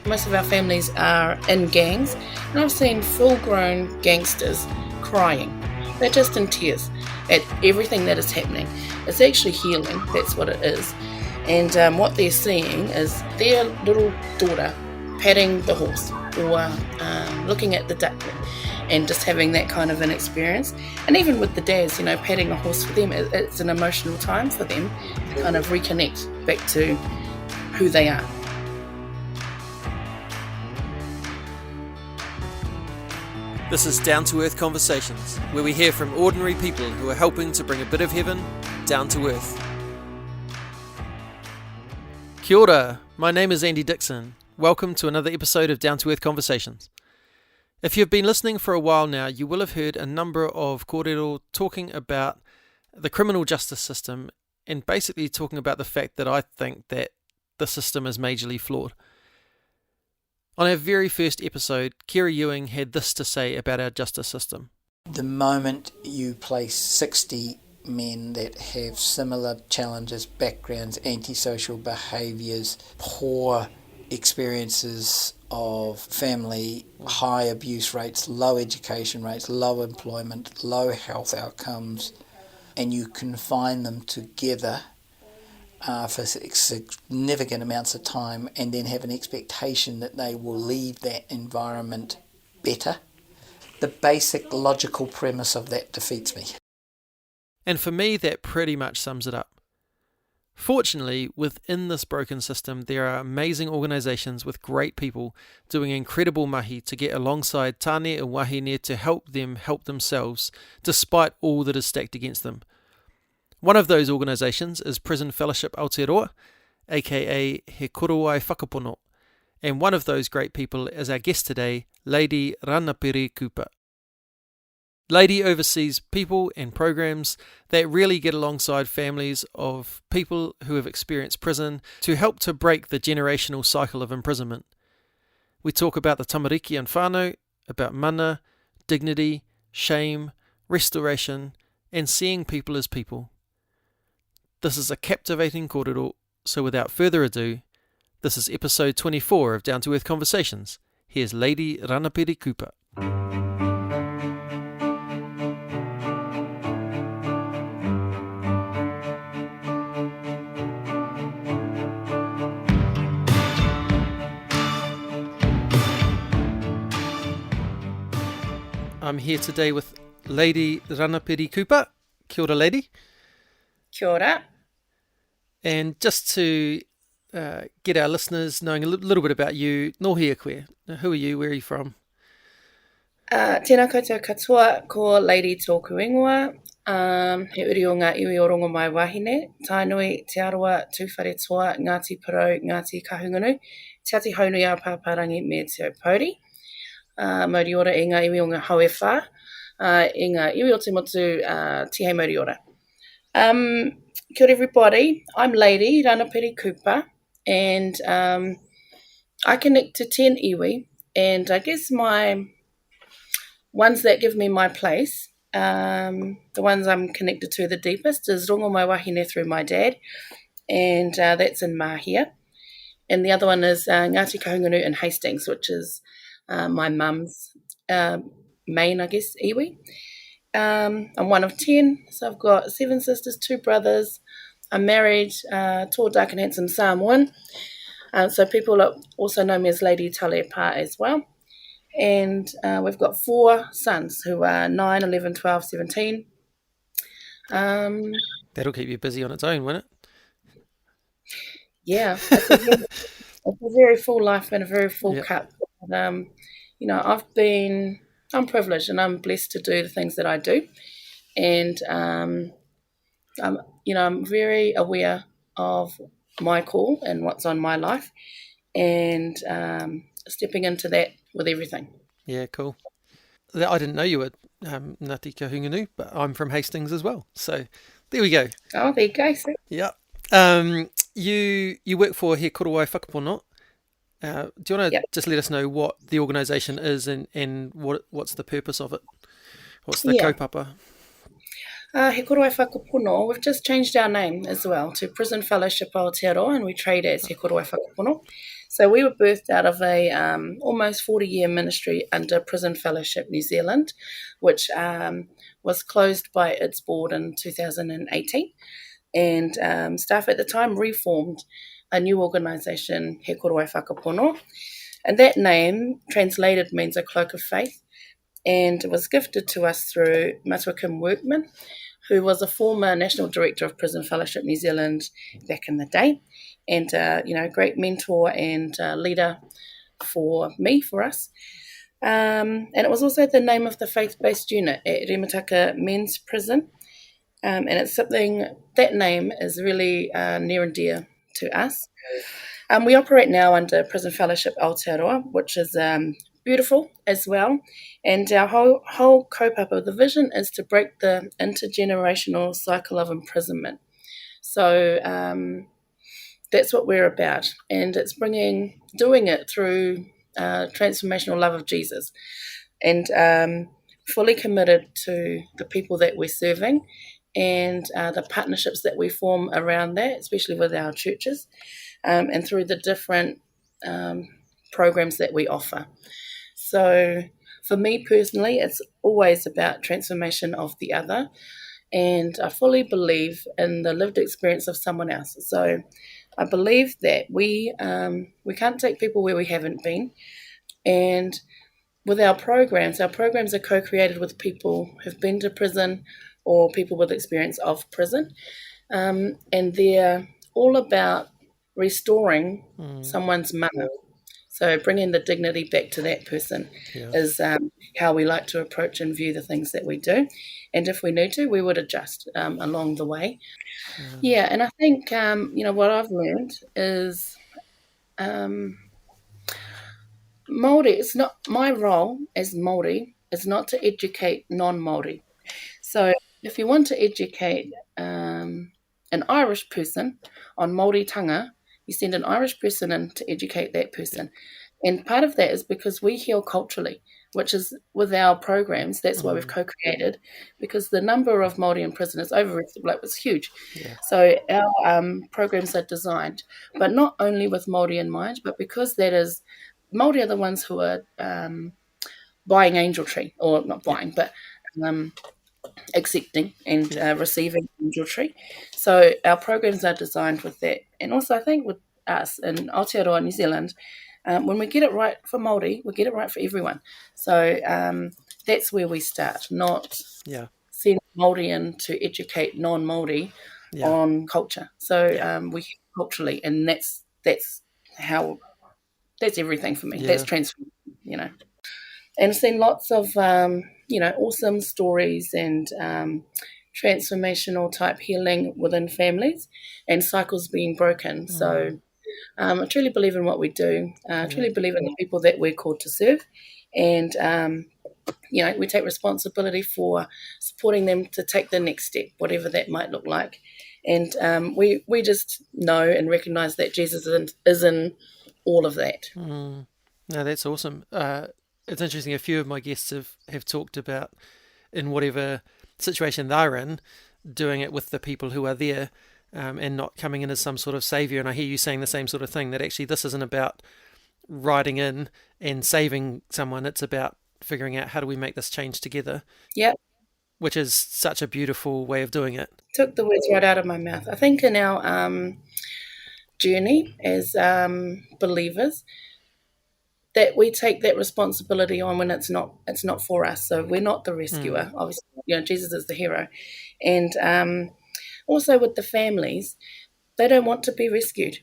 Most of our families are in gangs, and I've seen full-grown gangsters crying. They're just in tears at everything that is happening. It's actually healing, that's what it is. And what they're seeing is their little daughter patting the horse or looking at the duckling and just having that kind of an experience. And even with the dads, patting a horse for them, it's an emotional time for them to kind of reconnect back to who they are. This is Down to Earth Conversations, where we hear from ordinary people who are helping to bring a bit of heaven down to earth. Kia ora, my name is Andy Dixon. Welcome to another episode of Down to Earth Conversations. If you've been listening for a while now, you will have heard a number of kōrero talking about the criminal justice system and basically talking about the fact that I think that the system is majorly flawed. On our very first episode, Kira Ewing had this to say about our justice system. The moment you place 60 men that have similar challenges, backgrounds, antisocial behaviours, poor experiences of family, high abuse rates, low education rates, low employment, low health outcomes, and you confine them together for significant amounts of time and then have an expectation that they will leave that environment better, the basic logical premise of that defeats me. And for me, that pretty much sums it up. Fortunately, within this broken system, there are amazing organisations with great people doing incredible mahi to get alongside tāne and wahine to help them help themselves, despite all that is stacked against them. One of those organisations is Prison Fellowship Aotearoa, aka He Korowai Whakapono, and one of those great people is our guest today, Lady Ranapiri-Kupa. Lady oversees people and programs that really get alongside families of people who have experienced prison to help to break the generational cycle of imprisonment. We talk about the tamariki and whānau, about mana, dignity, shame, restoration, and seeing people as people. This is a captivating kōrero, so without further ado, this is episode 24 of Down to Earth Conversations. Here's Lady Ranapiri-Kupa. I'm here today with Lady Ranapiri-Kupa. Kia ora, lady. Kia ora. And just to get our listeners knowing a little bit about you, no hea koe. Who are you? Where are you from? Tēnā koutou katoa ko Lady tōku ingoa. He uri o ngā iwi o Rongomai wahine. Tainui, Te Arawa, Tūwhare Toa, Ngāti Porou, Ngāti Kahungunu, Te Ati Haunui a Pāparangi me Te Opauri. Mauri ora e ngā iwi o ngā hauewha, e ngā iwi o te motu tihei mauri ora. Kia ora everybody, I'm Lady Ranapiri-Kupa, and I connect to 10 iwi, and I guess my ones that give me my place, the ones I'm connected to the deepest is Rongomai wahine through my dad, and that's in Mahia, and the other one is Ngāti Kahungunu in Hastings, which is my mum's main, I guess, iwi. I'm one of 10, so I've got 7 sisters, 2 brothers. I'm married, tall, dark and handsome Samoan. So people also know me as Lady Talepa as well. And we've got 4 sons who are 9, 11, 12, 17. That'll keep you busy on its own, won't it? Yeah, it's a very full life and a very full cup. I'm privileged and I'm blessed to do the things that I do, and I'm very aware of my call and what's on my life, and stepping into that with everything. Yeah, cool. I didn't know you were Ngāti Kahungunu, but I'm from Hastings as well, so there we go. Oh, there you go. See? Yeah. You work for He Korowai Whakapono. Do you want to just let us know what the organisation is and what's the purpose of it? What's the kaupapa? He Korowai Whakapono, we've just changed our name as well to Prison Fellowship Aotearoa, and we trade as He Korowai Whakapono. So we were birthed out of a almost 40-year ministry under Prison Fellowship New Zealand, which was closed by its board in 2018. And staff at the time reformed a new organisation, He Korowai Whakapono. And that name, translated, means a cloak of faith. And it was gifted to us through Matua Kim Workman, who was a former National Director of Prison Fellowship New Zealand back in the day, and great mentor and leader for us. And it was also the name of the faith-based unit at Remataka Men's Prison, and it's something, that name is really near and dear to us. We operate now under Prison Fellowship Aotearoa, which is beautiful as well. And our whole kaupapa, the vision is to break the intergenerational cycle of imprisonment. So that's what we're about. And it's doing it through transformational love of Jesus. And fully committed to the people that we're serving and the partnerships that we form around that, especially with our churches, and through the different programs that we offer. So for me personally, it's always about transformation of the other, and I fully believe in the lived experience of someone else. So I believe that we can't take people where we haven't been, and with our programs are co-created with people who've been to prison or people with experience of prison, and they're all about restoring someone's mana. So bringing the dignity back to that person is how we like to approach and view the things that we do. And if we need to, we would adjust along the way. Yeah, and I think, what I've learned is Māori, it's not, my role as Māori is not to educate non-Māori. So if you want to educate an Irish person on Māoritanga, you send an Irish person in to educate that person. And part of that is because we heal culturally, which is with our programs. That's why we've co-created, because the number of Māori in prison is was huge. Yeah. So our programs are designed, but not only with Māori in mind, but because that is, Māori are the ones who are buying Angel Tree, or not buying, but accepting and receiving Angel Tree. So our programs are designed with that. And also I think with us in Aotearoa, New Zealand, when we get it right for Māori, we get it right for everyone. So that's where we start, not send Māori in to educate non-Māori on culture. So we culturally, and that's everything for me. Yeah. That's transformation, And seen lots of, awesome stories and transformational type healing within families and cycles being broken. So I truly believe in what we do. I truly believe in the people that we're called to serve. And, we take responsibility for supporting them to take the next step, whatever that might look like. And we just know and recognise that Jesus is in all of that. No, that's awesome. It's interesting, a few of my guests have talked about, in whatever situation they're in, doing it with the people who are there, and not coming in as some sort of saviour. And I hear you saying the same sort of thing, that actually this isn't about riding in and saving someone, it's about figuring out how do we make this change together. Yeah. Which is such a beautiful way of doing it. Took the words right out of my mouth. I think in our journey as believers, that we take that responsibility on when it's not for us. So we're not the rescuer. Obviously, Jesus is the hero. And also with the families, they don't want to be rescued.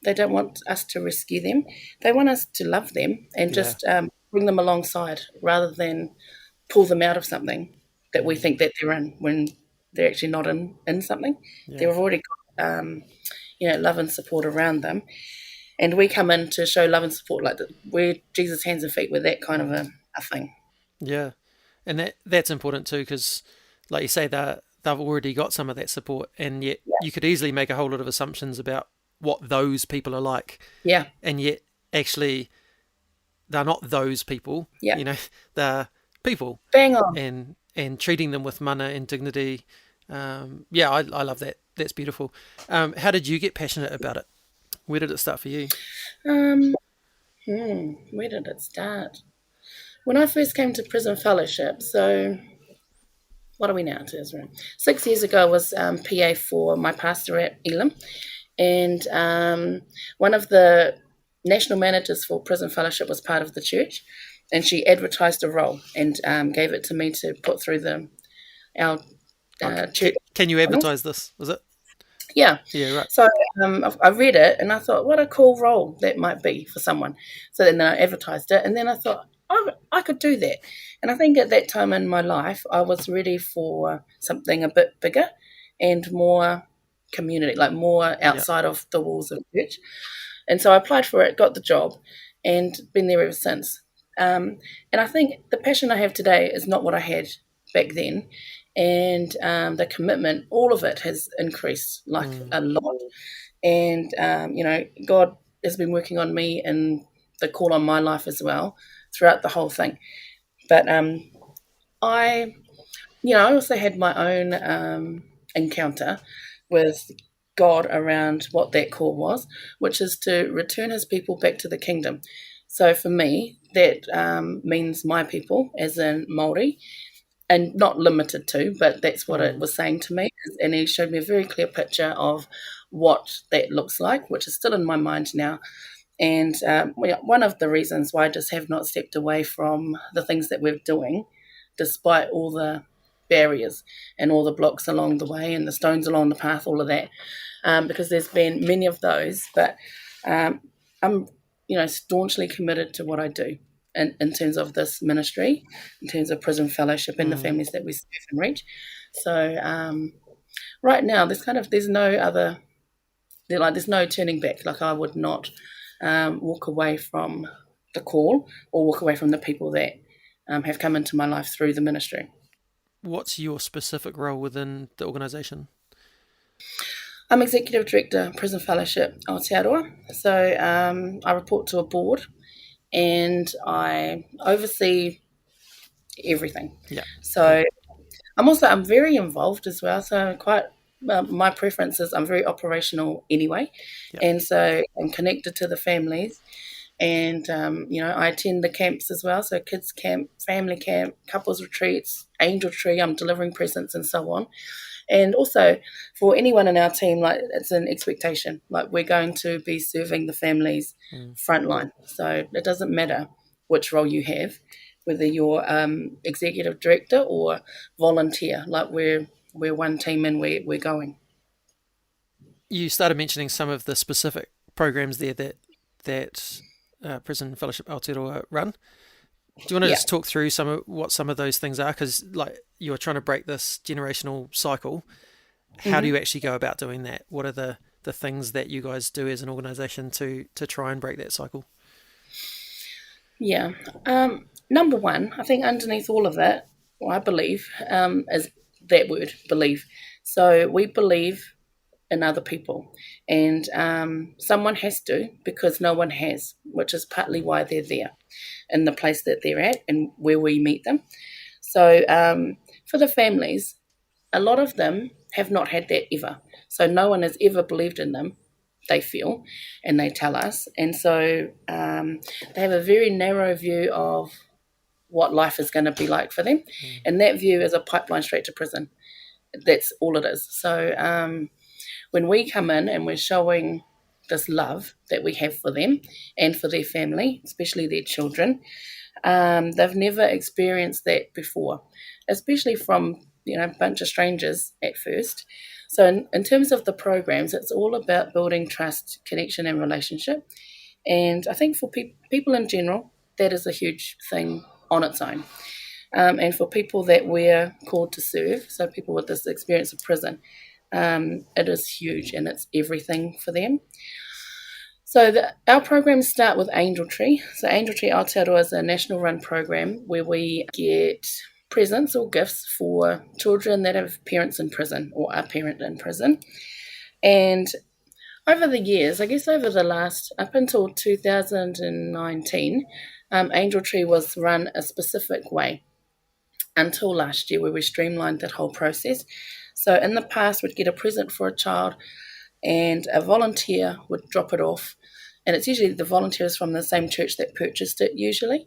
They don't want us to rescue them. They want us to love them and just bring them alongside, rather than pull them out of something that we think that they're in when they're actually not in something. Yeah. They've already got love and support around them. And we come in to show love and support, like we're Jesus' hands and feet with that kind of a thing. Yeah, and that's important too, because like you say, they've already got some of that support, and yet you could easily make a whole lot of assumptions about what those people are like. Yeah. And yet actually they're not those people. Yeah. They're people. Bang on. And treating them with mana and dignity. I love that. That's beautiful. How did you get passionate about it? Where did it start for you? Where did it start? When I first came to Prison Fellowship, so what are we now to Israel? 6 years ago, I was PA for my pastor at Elam, and one of the national managers for Prison Fellowship was part of the church, and she advertised a role and gave it to me to put through our church. Can you advertise this? Was it? Yeah. Yeah, right. So I read it and I thought, what a cool role that might be for someone. So then I advertised it, and then I thought, I could do that. And I think at that time in my life, I was ready for something a bit bigger and more community, like more outside of the walls of church. And so I applied for it, got the job, and been there ever since. And I think the passion I have today is not what I had back then. And the commitment, all of it has increased like a lot. And, God has been working on me and the call on my life as well throughout the whole thing. But I also had my own encounter with God around what that call was, which is to return his people back to the kingdom. So for me, that means my people, as in Māori, and not limited to, but that's what it was saying to me. And he showed me a very clear picture of what that looks like, which is still in my mind now. And one of the reasons why I just have not stepped away from the things that we're doing, despite all the barriers and all the blocks along the way and the stones along the path, all of that, because there's been many of those. But I'm, staunchly committed to what I do in terms of this ministry, in terms of Prison Fellowship and the families that we serve and reach. So right now, there's no turning back. Like I would not walk away from the call or walk away from the people that have come into my life through the ministry. What's your specific role within the organisation? I'm Executive Director, Prison Fellowship Aotearoa. So I report to a board and I oversee everything. Yeah. So I'm very involved as well. So my preference is I'm very operational anyway. Yeah. And so I'm connected to the families. And, I attend the camps as well. So kids camp, family camp, couples retreats, angel tree, I'm delivering presents and so on. And also for anyone in our team, like it's an expectation, like we're going to be serving the families frontline. So it doesn't matter which role you have, whether you're executive director or volunteer, like we're one team and we're going. You started mentioning some of the specific programs there that Prison Fellowship Aotearoa run. Do you want to just talk through what some of those things are? Because like you're trying to break this generational cycle. How do you actually go about doing that? What are the things that you guys do as an organisation to try and break that cycle? Yeah. Number one, I think underneath all of it, I believe, is that word, believe. So we believe in other people. And someone has to, because no one has, which is partly why they're there in the place that they're at and where we meet them. So for the families, a lot of them have not had that ever. So no one has ever believed in them, they feel, and they tell us. And so they have a very narrow view of what life is going to be like for them. And that view is a pipeline straight to prison. That's all it is. So when we come in and we're showing this love that we have for them and for their family, especially their children, they've never experienced that before, especially from a bunch of strangers at first. So in terms of the programs, it's all about building trust, connection and relationship. And I think for people in general, that is a huge thing on its own. And for people that we're called to serve, so people with this experience of prison, it is huge and it's everything for them. So our programs start with Angel Tree. So Angel Tree Aotearoa is a national run program where we get presents or gifts for children that have parents in prison or a parent in prison. And over the years, I guess over the last, up until 2019, Angel Tree was run a specific way until last year where we streamlined that whole process. So in the past, we'd get a present for a child and a volunteer would drop it off. And it's usually the volunteers from the same church that purchased it usually.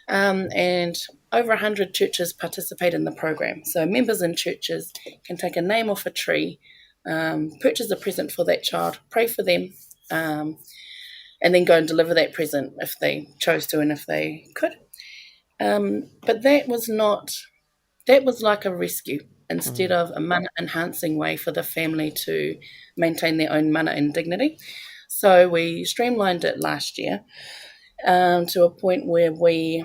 And over 100 churches participate in the program. So members in churches can take a name off a tree, purchase a present for that child, pray for them, and then go and deliver that present if they chose to and if they could. But that was like a rescue instead of a mana enhancing way for the family to maintain their own mana and dignity. So we streamlined it last year to a point where we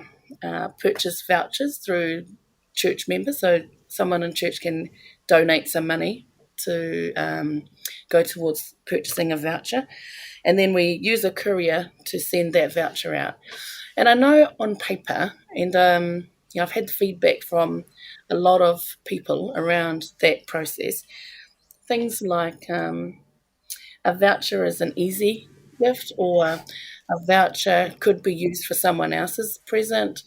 purchase vouchers through church members. So someone in church can donate some money to go towards purchasing a voucher. And then we use a courier to send that voucher out. And I know on paper, and I've had feedback from a lot of people around that process, things like a voucher is an easy gift, or a voucher could be used for someone else's present,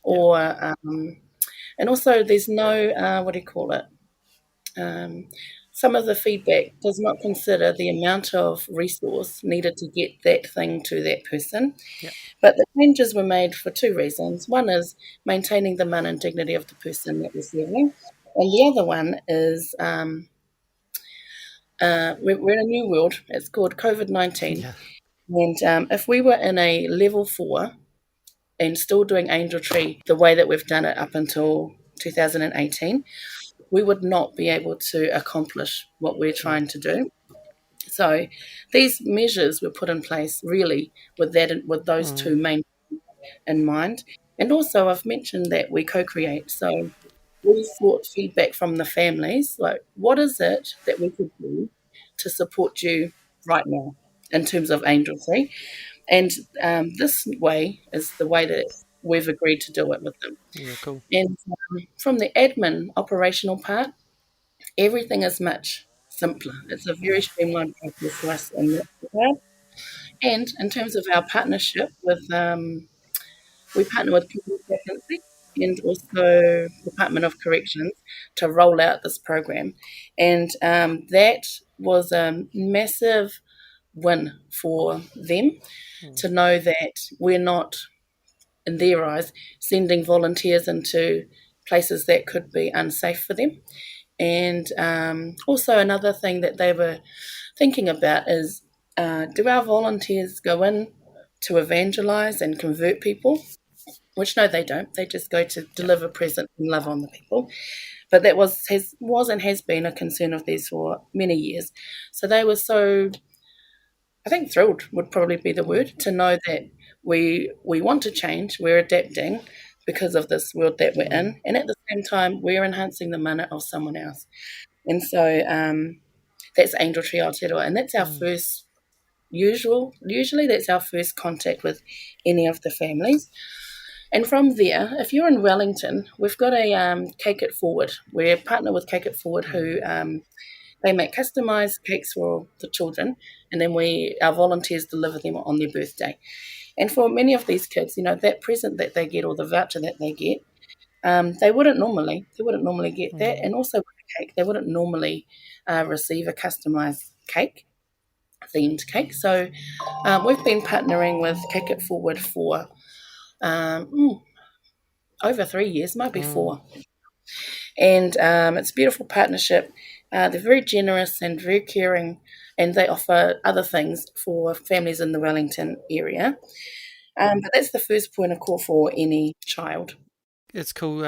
or and also there's no what do you call it? Some of the feedback does not consider the amount of resource needed to get that thing to that person. Yep. But the changes were made for two reasons. One is maintaining the mana and dignity of the person that receiving, and the other one is we're in a new world. It's called COVID-19. Yeah. And if we were in a level 4 and still doing Angel Tree the way that we've done it up until 2018, we would not be able to accomplish what we're trying to do. So these measures were put in place really with those two main in mind. And also I've mentioned that we co-create. So we sought feedback from the families, like what is it that we could do to support you right now in terms of Angel Tree? And this way is the way that we've agreed to do it with them. Yeah, cool. And from the admin operational part, everything is much simpler. It's a very streamlined process for us in that regard. And in terms of our partnership with, we partner with People Vacancy and also Department of Corrections to roll out this program. And that was a massive win for them to know that we're not, in their eyes, sending volunteers into places that could be unsafe for them. And also another thing that they were thinking about is, do our volunteers go in to evangelize and convert people? Which no, they don't. They just go to deliver presents and love on the people. But that was and has been a concern of theirs for many years. So they were so, I think thrilled would probably be the word, to know that we want to change, we're adapting because of this world that we're in, and at the same time we're enhancing the mana of someone else. And so that's Angel Tree Aotearoa, and that's our first usually that's our first contact with any of the families. And from there, if you're in Wellington, we've got a Cake It Forward. We're partner with Cake It Forward, who they make customised cakes for the children, and then our volunteers deliver them on their birthday. And for many of these kids, that present that they get or the voucher that they get, they wouldn't normally get that. And also with a cake, they wouldn't normally receive a customised cake, themed cake. So we've been partnering with Cake It Forward for over 3 years, might be 4. And it's a beautiful partnership. They're very generous and very caring, and they offer other things for families in the Wellington area. But that's the first point of call for any child. It's cool.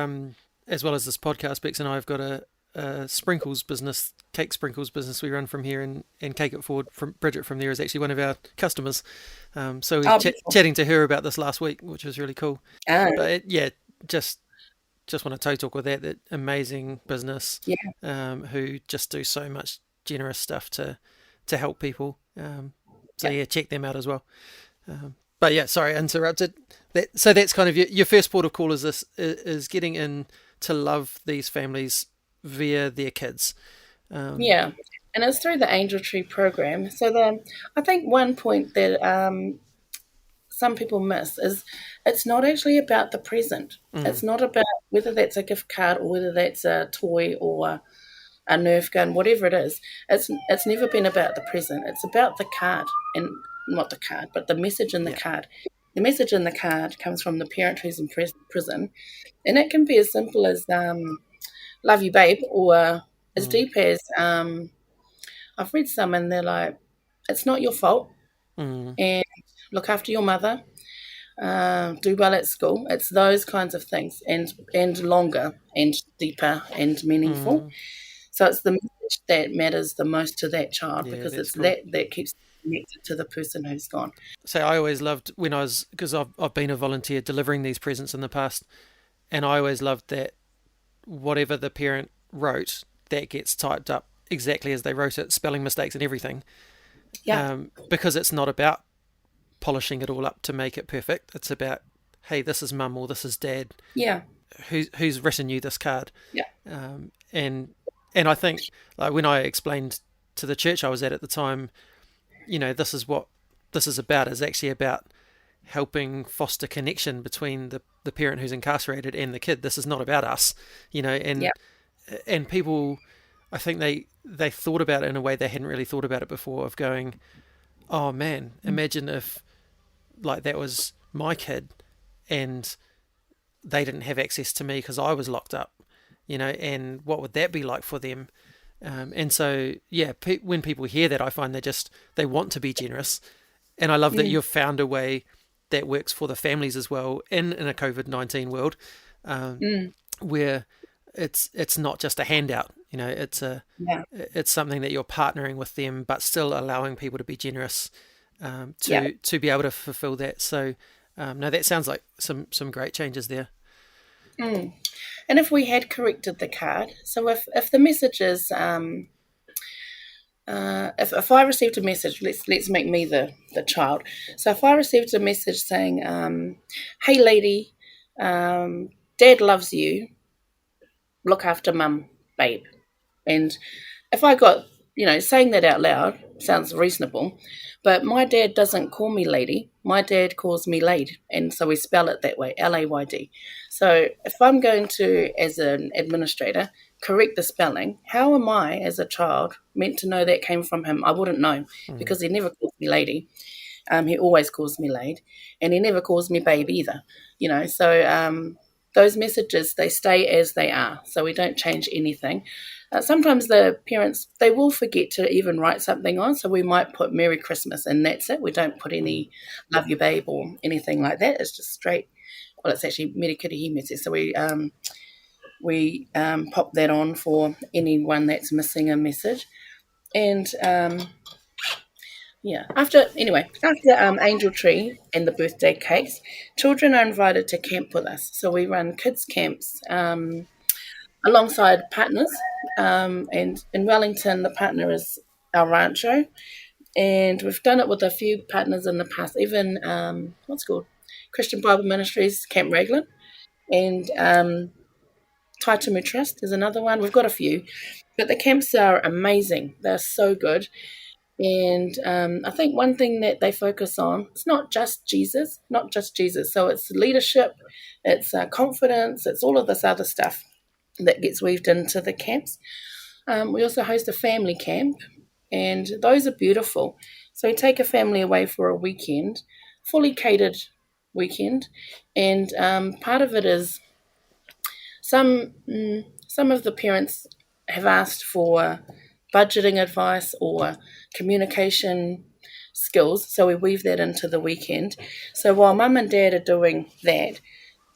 As well as this podcast, Bex and I have got a sprinkles business, cake sprinkles business we run from here, and Cake It Forward. From Bridget from there is actually one of our customers. So we were chatting to her about this last week, which was really cool. But just want to toe talk with that amazing business, who just do so much generous stuff to help people. Check them out as well. But yeah, sorry, I interrupted. So that's kind of your first port of call is getting in to love these families via their kids. And it's through the Angel Tree program. So I think one point that some people miss is it's not actually about the present. It's not about whether that's a gift card or whether that's a toy or a Nerf gun, whatever it is. It's never been about the present. It's about the card, and not the card, but the message in the card. The message in the card comes from the parent who's in prison, and it can be as simple as "Love you, babe," or as deep as I've read some, and they're like, "It's not your fault," and look after your mother. Do well at school. It's those kinds of things, and longer and deeper and meaningful. So it's the message that matters the most to that child, because it's cool. that keeps connected to the person who's gone. So I always loved when I was, because I've been a volunteer delivering these presents in the past, and I always loved that whatever the parent wrote, that gets typed up exactly as they wrote it, spelling mistakes and everything. Yeah. Because it's not about polishing it all up to make it perfect. It's about, hey, this is mum or this is dad. Yeah. Who's written you this card? Yeah. And I think, like, when I explained to the church I was at the time, this is what this is about. It's actually about helping foster connection between the parent who's incarcerated and the kid. This is not about us, and people, I think they thought about it in a way they hadn't really thought about it before, of going, oh man, imagine if like that was my kid and they didn't have access to me because I was locked up, and what would that be like for them? And so, yeah, when people hear that, I find they want to be generous. And I love that you've found a way that works for the families as well in a COVID-19 world, where it's not just a handout, it's something that you're partnering with them, but still allowing people to be generous, to be able to fulfill that. So, no, that sounds like some great changes there. And if we had corrected the card, so if the message is, if I received a message, let's make me the child. So if I received a message saying, "Hey lady, Dad loves you. Look after mum, babe," and if I got, saying that out loud sounds reasonable, but my dad doesn't call me lady. My dad calls me Lade, and so we spell it that way, Layd. So if I'm going to, as an administrator, correct the spelling, how am I, as a child, meant to know that came from him? I wouldn't know, because he never calls me lady. He always calls me Lade, and he never calls me babe either. So those messages, they stay as they are, so we don't change anything. Sometimes the parents, they will forget to even write something on, so we might put Merry Christmas, and that's it. We don't put any Love You Babe or anything like that. It's just straight, well, it's actually Mere Kirihi message. So we pop that on for anyone that's missing a message. And after Angel Tree and the birthday cakes, children are invited to camp with us. So we run kids camps alongside partners, and in Wellington the partner is our rancho, and we've done it with a few partners in the past, even what's called Christian Bible Ministries Camp Raglan, and Taitumu Trust is another one. We've got a few, but the camps are amazing. They're so good. And I think one thing that they focus on, it's not just Jesus. So it's leadership, it's confidence, it's all of this other stuff that gets weaved into the camps. We also host a family camp, and those are beautiful. So we take a family away for a weekend, fully catered weekend, and part of it is some of the parents have asked for budgeting advice or communication skills, so we weave that into the weekend. So while mum and dad are doing that,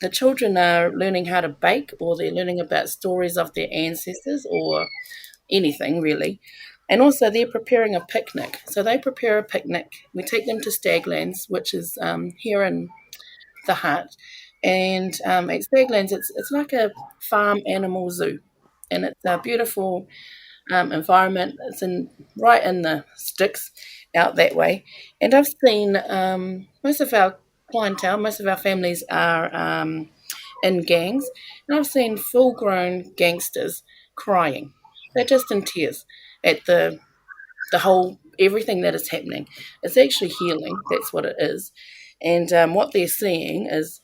the children are learning how to bake, or they're learning about stories of their ancestors, or anything really. And also they're preparing a picnic. So they prepare a picnic. We take them to Staglands, which is here in the heart. And at Staglands, it's like a farm animal zoo. And it's a beautiful environment. It's right in the sticks out that way. And I've seen most of our clientele, most of our families are in gangs, and I've seen full-grown gangsters crying. They're just in tears at the whole, everything that is happening. It's actually healing. That's what it is. And what they're seeing is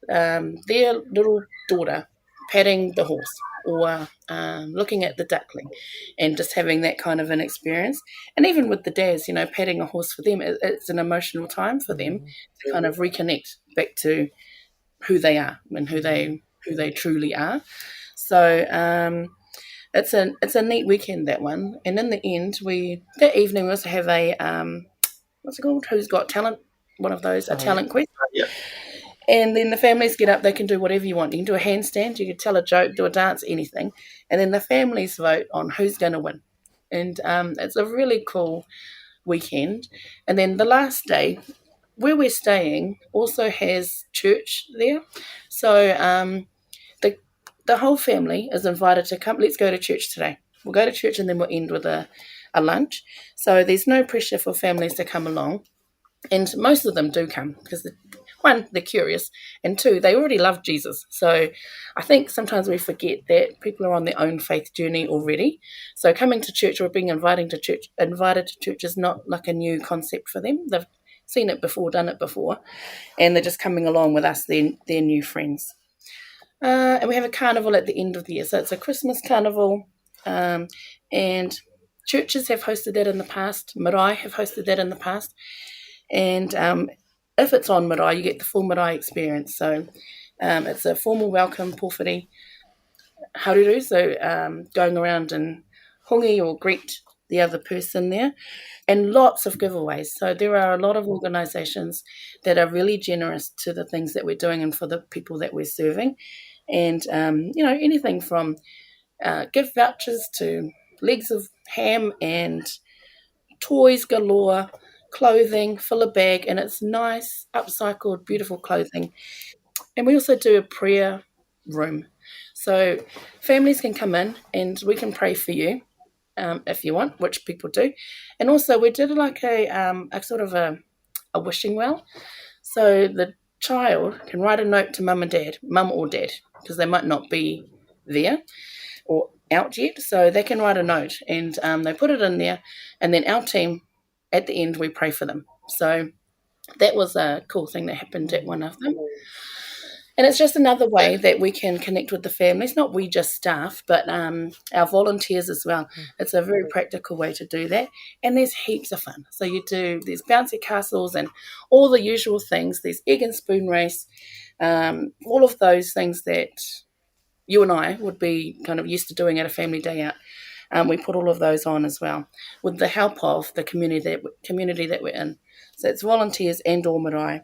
their little daughter patting the horse, or looking at the duckling, and just having that kind of an experience. And even with the dads, patting a horse for them, it's an emotional time for them to kind of reconnect back to who they are and who they truly are. So it's a neat weekend, that one. And in the end, that evening we also have a what's it called? Who's Got Talent? One of those, a talent quest. Yeah. And then the families get up, they can do whatever you want. You can do a handstand, you can tell a joke, do a dance, anything. And then the families vote on who's going to win. And it's a really cool weekend. And then the last day, where we're staying, also has church there. So the whole family is invited to come. Let's go to church today. We'll go to church and then we'll end with a lunch. So there's no pressure for families to come along. And most of them do come because, one, they're curious, and two, they already love Jesus. So I think sometimes we forget that people are on their own faith journey already. So coming to church or being invited to church is not like a new concept for them. They've seen it before, done it before, and they're just coming along with us, their new friends. And we have a carnival at the end of the year. So it's a Christmas carnival, and churches have hosted that in the past. Marae have hosted that in the past. And if it's on marae, you get the full marae experience. So it's a formal welcome, pōwhiri, haururu, so going around and hongi or greet the other person there, and lots of giveaways. So there are a lot of organisations that are really generous to the things that we're doing and for the people that we're serving. And, anything from gift vouchers to legs of ham and toys galore, clothing, fill a bag, and it's nice, upcycled, beautiful clothing. And we also do a prayer room. So families can come in and we can pray for you if you want, which people do. And also we did like a sort of a wishing well. So the child can write a note to mum or dad, because they might not be there or out yet. So they can write a note and they put it in there, and then our team, at the end, we pray for them. So that was a cool thing that happened at one of them. And it's just another way that we can connect with the families, not we just staff, but our volunteers as well. It's a very practical way to do that. And there's heaps of fun. So there's bouncy castles and all the usual things. There's egg and spoon race, all of those things that you and I would be kind of used to doing at a family day out. We put all of those on as well, with the help of the community that we're in. So it's volunteers and or marae,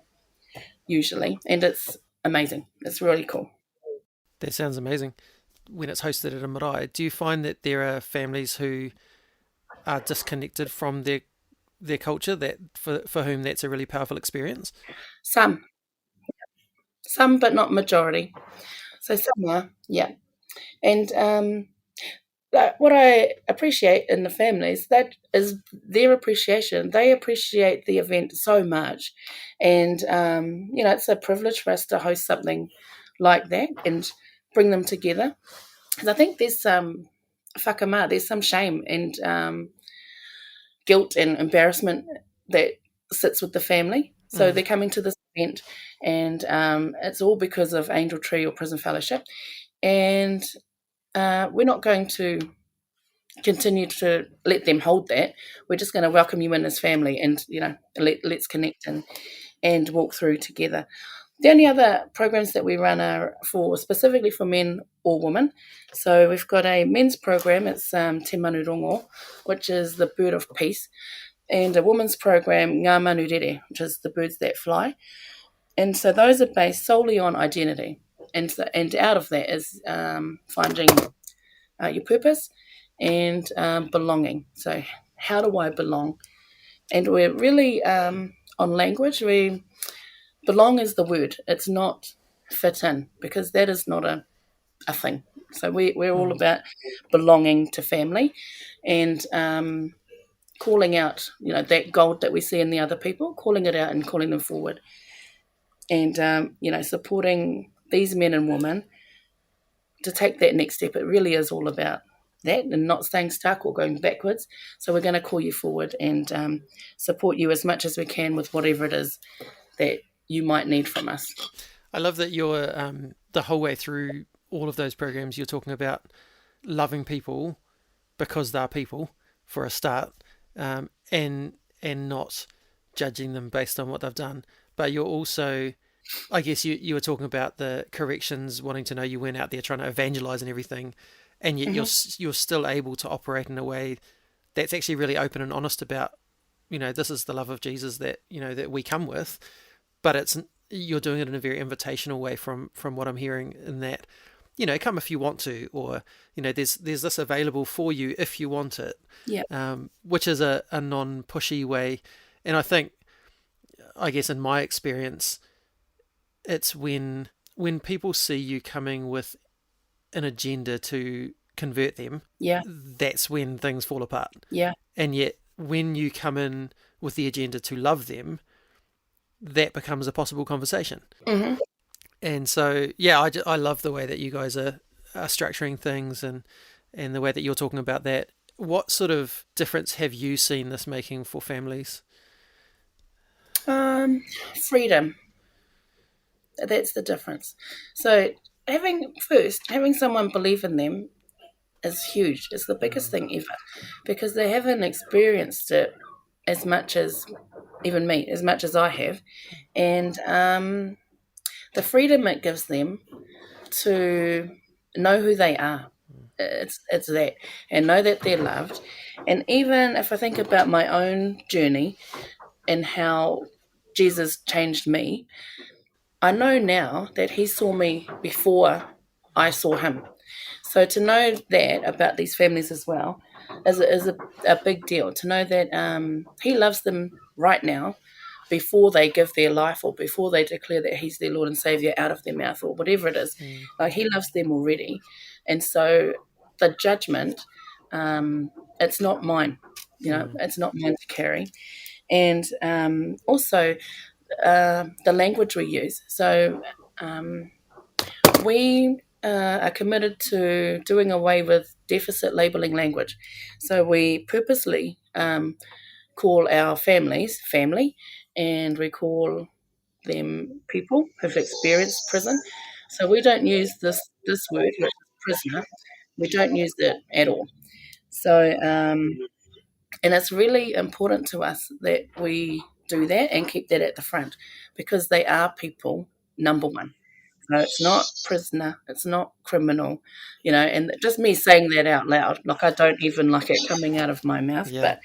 usually, and it's amazing. It's really cool. That sounds amazing. When it's hosted at a marae, do you find that there are families who are disconnected from their culture, that for whom that's a really powerful experience? Some, but not majority. So some are, yeah. And what I appreciate in the families, that is their appreciation. They appreciate the event so much. And, it's a privilege for us to host something like that and bring them together. Because I think there's some whakama, there's some shame and guilt and embarrassment that sits with the family. So they're coming to this event, and it's all because of Angel Tree or Prison Fellowship. And we're not going to continue to let them hold that. We're just going to welcome you in as family, and let's connect and walk through together. The only other programs that we run are specifically for men or women. So we've got a men's program. It's Te Manu Rongo, which is the bird of peace, and a women's program, Ngā Manu Rere, which is the birds that fly. And so those are based solely on identity, and out of that is finding your purpose and belonging. So how do I belong? And we're really on language. We belong is the word. It's not fit in, because that is not a thing. So we're all about belonging to family and calling out, that gold that we see in the other people, calling it out and calling them forward. And, supporting these men and women to take that next step. It really is all about that and not staying stuck or going backwards. So we're going to call you forward and support you as much as we can with whatever it is that you might need from us. I love that you're the whole way through all of those programs, you're talking about loving people because they're people for a start, and not judging them based on what they've done. But you're also, I guess you were talking about the corrections, wanting to know you went out there trying to evangelize and everything, and yet you're still able to operate in a way that's actually really open and honest about, this is the love of Jesus that that we come with, but you're doing it in a very invitational way from what I'm hearing, in that come if you want to, or there's this available for you if you want it. Which is a non-pushy way. And I guess in my experience, it's when people see you coming with an agenda to convert them, that's when things fall apart. And yet when you come in with the agenda to love them, that becomes a possible conversation. And so, I love the way that you guys are structuring things, and the way that you're talking about that. What sort of difference have you seen this making for families? Freedom. That's the difference. So having someone believe in them is huge. It's the biggest thing ever, because they haven't experienced it as much as even me, as much as I have. And the freedom it gives them to know who they are. It's that, and know that they're loved. And even if I think about my own journey and how Jesus changed me, I know now that he saw me before I saw him. So to know that about these families as well is a big deal. To know that he loves them right now, before they give their life, or before they declare that he's their Lord and Saviour out of their mouth, or whatever it is. Like, he loves them already. And so the judgment, it's not mine. It's not mine to carry. And also the language we use. So we are committed to doing away with deficit labelling language. So we purposely call our families family, and we call them people who've experienced prison. So we don't use this word, which is prisoner. We don't use it at all. So, and it's really important to us that we do that and keep that at the front, because they are people, number one. So it's not prisoner, it's not criminal, and just me saying that out loud, like, I don't even like it coming out of my mouth, but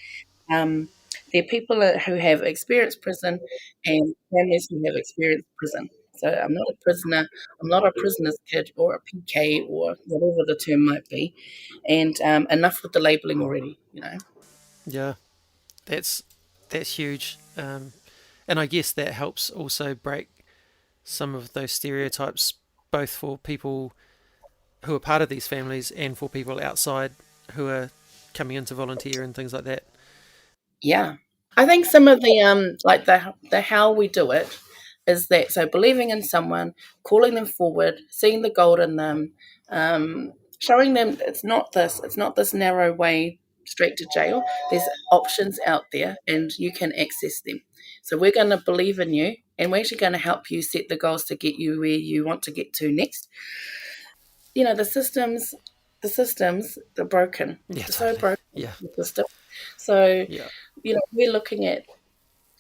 they're people who have experienced prison, and families who have experienced prison. So I'm not a prisoner. I'm not a prisoner's kid or a PK or whatever the term might be. And enough with the labelling already, Yeah, that's huge. And I guess that helps also break some of those stereotypes, both for people who are part of these families and for people outside who are coming in to volunteer and things like that. Yeah. I think some of the like the how we do it is that, so believing in someone, calling them forward, seeing the gold in them, showing them it's not this narrow way straight to jail. There's options out there and you can access them. So we're going to believe in you, and we're actually going to help you set the goals to get you where you want to get to next. The systems are broken. Yeah, They're so broken. Yeah. The system. So, we're looking at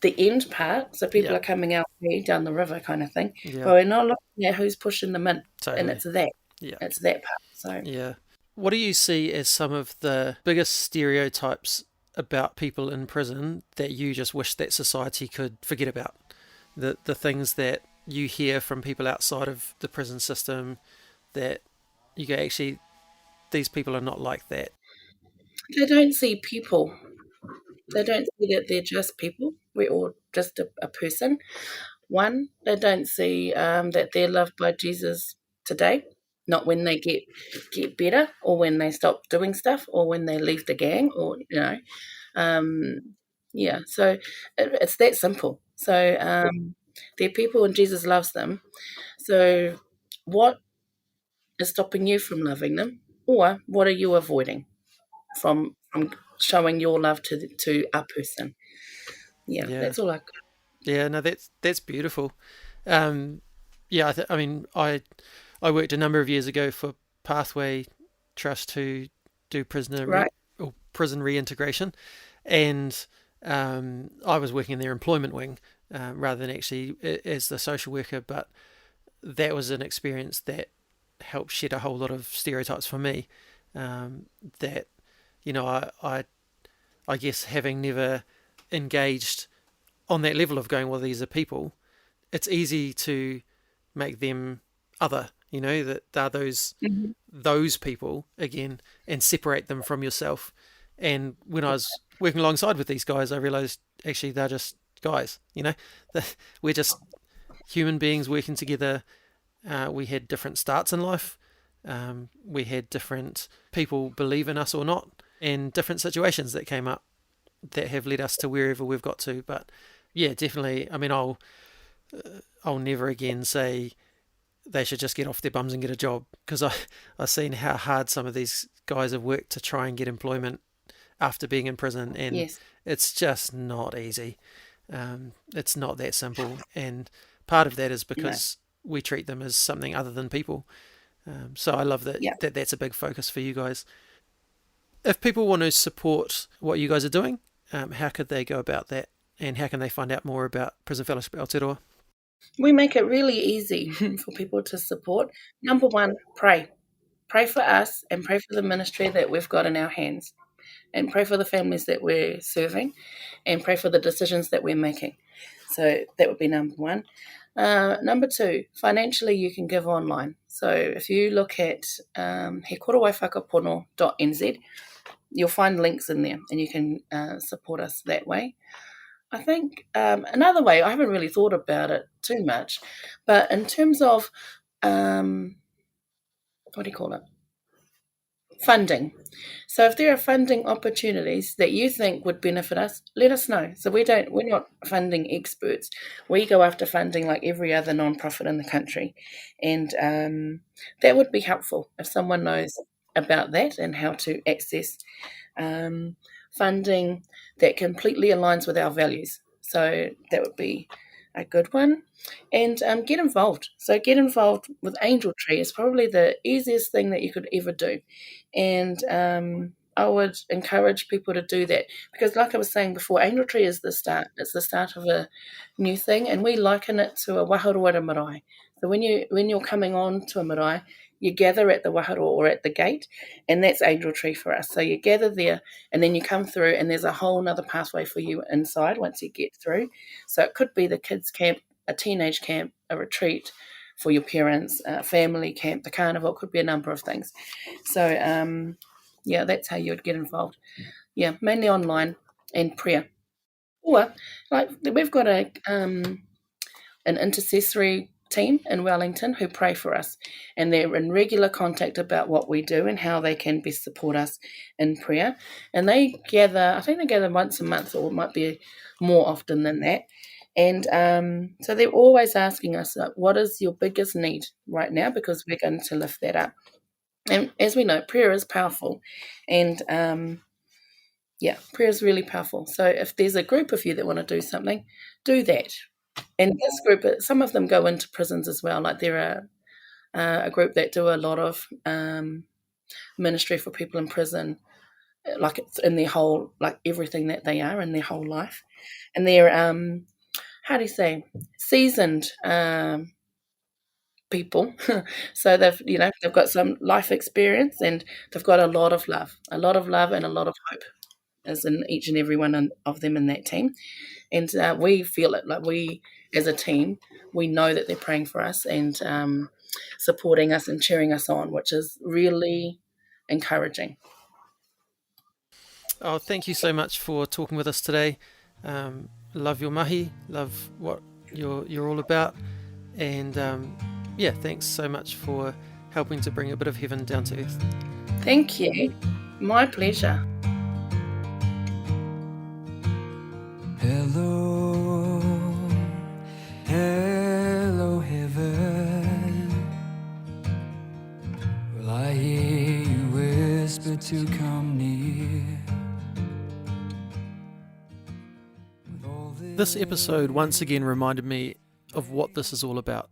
the end part. So people are coming out down the river kind of thing. Yeah. But we're not looking at who's pushing them in. Totally. And it's that. Yeah. It's that part. So yeah. What do you see as some of the biggest stereotypes about people in prison that you just wish that society could forget about? The things that you hear from people outside of the prison system that you go, actually, these people are not like that. They don't see people. They don't see that they're just people. We're all just a person. One, they don't see that they're loved by Jesus today. Not when they get better, or when they stop doing stuff, or when they leave the gang, or So it's that simple. So they're people, and Jesus loves them. So what is stopping you from loving them, or what are you avoiding from showing your love to a person? Yeah, that's all I got. Yeah, no, that's beautiful. I I worked a number of years ago for Pathway Trust who do Right. prison reintegration, and I was working in their employment wing rather than actually as the social worker, but that was an experience that helped shed a whole lot of stereotypes for me. That, you know, I guess having never engaged on that level of going, well, these are people, it's easy to make them other, you know, that they're those people again, and separate them from yourself. And when I was working alongside with these guys, I realized actually they're just guys, you know, we're just human beings working together. We had different starts in life. We had different people believe in us or not, and different situations that came up that have led us to wherever we've got to. But yeah, definitely. I mean, I'll never again say they should just get off their bums and get a job, because I've seen how hard some of these guys have worked to try and get employment after being in prison, and Yes. it's just not easy. It's not that simple, and part of that is because we treat them as something other than people. So I love that, that's a big focus for you guys. If people want to support what you guys are doing, how could they go about that, and how can they find out more about Prison Fellowship Aotearoa? We make it really easy for people to support. Number one, pray. Pray for us and pray for the ministry that we've got in our hands, and pray for the families that we're serving, and pray for the decisions that we're making. So that would be number one. Number two, financially you can give online. So if you look at hekorowaiwhakapono.nz, you'll find links in there, and you can support us that way. I think another way, I haven't really thought about it too much, but in terms of, what do you call it? Funding. So if there are funding opportunities that you think would benefit us, let us know. So we're not funding experts. We go after funding like every other nonprofit in the country. And that would be helpful if someone knows about that and how to access funding that completely aligns with our values. So that would be a good one. And get involved. So get involved with Angel Tree is probably the easiest thing that you could ever do. And I would encourage people to do that, because like I was saying before, Angel Tree is the start. It's the start of a new thing, and we liken it to a waharoa marae. So when you're coming on to a marae, you gather at the waharo or at the gate, and that's Angel Tree for us. So you gather there, and then you come through, and there's a whole other pathway for you inside once you get through. So it could be the kids' camp, a teenage camp, a retreat for your parents, a family camp, the carnival. It could be a number of things. So, that's how you would get involved. Yeah, mainly online and prayer. Or, like, we've got an intercessory team in Wellington who pray for us, and they're in regular contact about what we do and how they can best support us in prayer. And I think they gather once a month, or it might be more often than that. And so they're always asking us, what is your biggest need right now? Because we're going to lift that up. And as we know, prayer is powerful. And prayer is really powerful. So if there's a group of you that want to do something, do that. And this group, some of them go into prisons as well. Like there are a group that do a lot of ministry for people in prison, like it's in their whole, like everything that they are in their whole life. And they're, how do you say, seasoned people. So they've got some life experience, and they've got a lot of love and a lot of hope is in each and every one of them in that team. And we feel it, like we as a team, we know that they're praying for us and supporting us and cheering us on, which is really encouraging. Oh, thank you so much for talking with us today. Love your mahi, love what you're all about, and thanks so much for helping to bring a bit of heaven down to earth. Thank you. My pleasure. Hello, hello heaven. Will I hear you whisper to come near? This episode once again reminded me of what this is all about.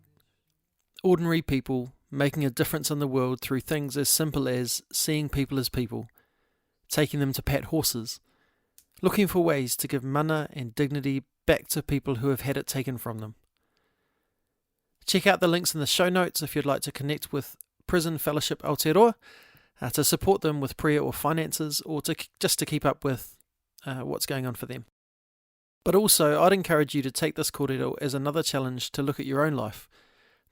Ordinary people making a difference in the world through things as simple as seeing people as people, taking them to pat horses, looking for ways to give mana and dignity back to people who have had it taken from them. Check out the links in the show notes if you'd like to connect with Prison Fellowship Aotearoa, to support them with prayer or finances, or just to keep up with what's going on for them. But also, I'd encourage you to take this kōrero as another challenge to look at your own life,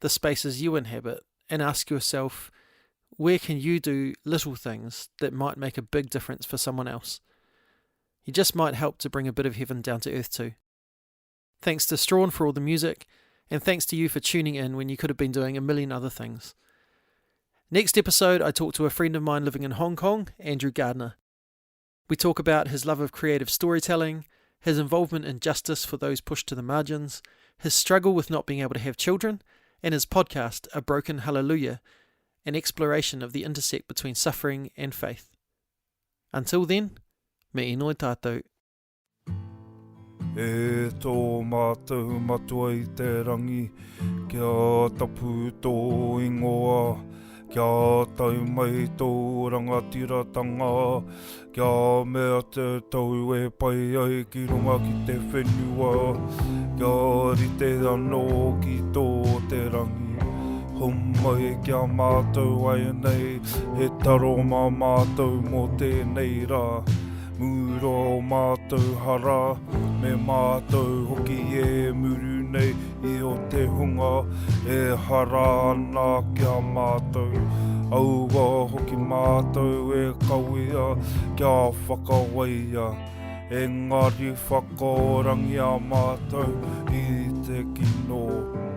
the spaces you inhabit, and ask yourself, where can you do little things that might make a big difference for someone else? You just might help to bring a bit of heaven down to earth too. Thanks to Strahan for all the music, and thanks to you for tuning in when you could have been doing a million other things. Next episode, I talk to a friend of mine living in Hong Kong, Andrew Gardner. We talk about his love of creative storytelling, his involvement in justice for those pushed to the margins, his struggle with not being able to have children, and his podcast, A Broken Hallelujah, an exploration of the intersect between suffering and faith. Until then, me inoi tātou. E tō mātou matua I te rangi, kia tapu tō ingoa, kia tau mai tō rangatiratanga, kia mea te tau e pai ai ki runga ki te whenua, kia rite anō ki tō te rangi. Humai kia mātou ai nei, he taro mā mātou mō tēnei rā. Muro mātou hara, me mātou hoki e muru nei I o te hunga, e hara ana kia mātou. Aua hoki mātou e kawea, kia whakawaia, engari whakaorangi a mātou I te kino.